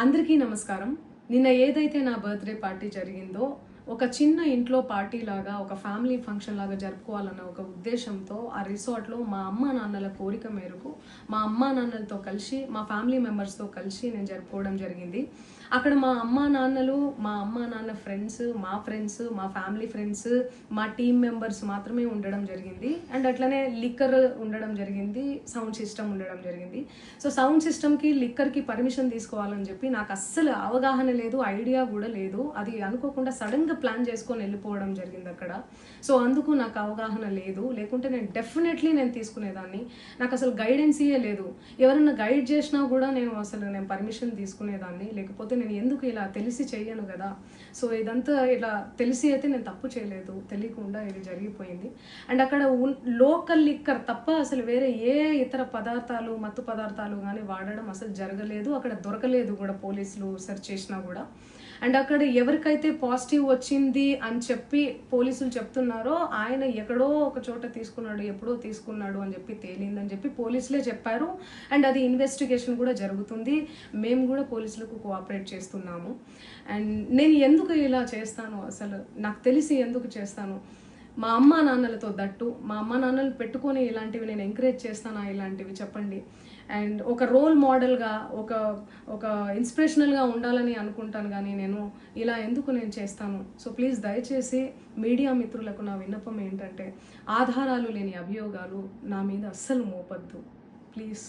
అందరికీ నమస్కారం. నిన్న ఏదైతే నా బర్త్డే పార్టీ జరిగిందో ఒక చిన్న ఇంట్లో పార్టీ లాగా ఒక ఫ్యామిలీ ఫంక్షన్ లాగా జరుపుకోవాలన్న ఒక ఉద్దేశంతో ఆ రిసార్ట్లో మా అమ్మా నాన్నల కోరిక మేరకు మా అమ్మా నాన్నలతో కలిసి మా ఫ్యామిలీ మెంబర్స్తో కలిసి నేను జరుపుకోవడం జరిగింది. అక్కడ మా అమ్మా నాన్న ఫ్రెండ్స్, మా ఫ్యామిలీ ఫ్రెండ్స్, మా టీమ్ మెంబర్స్ మాత్రమే ఉండడం జరిగింది. అండ్ అట్లనే లిక్కర్ ఉండడం జరిగింది, సౌండ్ సిస్టమ్ ఉండడం జరిగింది. సో సౌండ్ సిస్టమ్కి లిక్కర్కి పర్మిషన్ తీసుకోవాలని చెప్పి నాకు అస్సలు అవగాహన లేదు, ఐడియా కూడా లేదు. అది అనుకోకుండా సడన్గా ప్లాన్ చేసుకొని వెళ్ళిపోవడం జరిగింది అక్కడ. సో అందుకు నాకు అవగాహన లేదు, లేకుంటే నేను డెఫినెట్లీ నేను తీసుకునేదాన్ని. నాకు అసలు గైడెన్సీయే లేదు. ఎవరైనా గైడ్ చేసినా కూడా నేను పర్మిషన్ తీసుకునేదాన్ని, లేకపోతే నేను ఎందుకు ఇలా తెలిసి చెయ్యను కదా. సో ఇదంతా ఇలా తెలిసి అయితే నేను తప్పు చేయలేదు, తెలియకుండా ఇది జరిగిపోయింది. అండ్ అక్కడ లోకల్ లిక్కర్ తప్ప అసలు వేరే ఏ ఇతర పదార్థాలు, మత్తు పదార్థాలు కానీ వాడడం అసలు జరగలేదు. అక్కడ దొరకలేదు కూడా, పోలీసులు సెర్చ్ చేసినా కూడా. అండ్ అక్కడ ఎవరికైతే పాజిటివ్ వచ్చింది అని చెప్పి పోలీసులు చెప్తున్నారో ఆయన ఎక్కడో ఒక చోట తీసుకున్నాడు, ఎప్పుడో తీసుకున్నాడు అని చెప్పి తేలిందని చెప్పి పోలీసులే చెప్పారు. అండ్ అది ఇన్వెస్టిగేషన్ కూడా జరుగుతుంది. మేము కూడా పోలీసులకు కోఆపరేట్ చేస్తున్నాము. అండ్ నేను ఎందుకు ఇలా చేస్తాను, అసలు నాకు తెలిసి ఎందుకు చేస్తాను, మా అమ్మా నాన్నలతో దట్టు మా అమ్మా నాన్నలు పెట్టుకొని ఇలాంటివి నేను ఎంకరేజ్ చేస్తానా, ఇలాంటివి చెప్పండి. అండ్ ఒక రోల్ మోడల్గా, ఒక ఇన్స్పిరేషనల్గా ఉండాలని అనుకుంటాను, కానీ నేను ఇలా ఎందుకు నేను చేస్తాను. సో ప్లీజ్ దయచేసి మీడియా మిత్రులకు నా విన్నపం ఏంటంటే, ఆధారాలు లేని అభియోగాలు నా మీద అస్సలు మోపద్దు ప్లీజ్.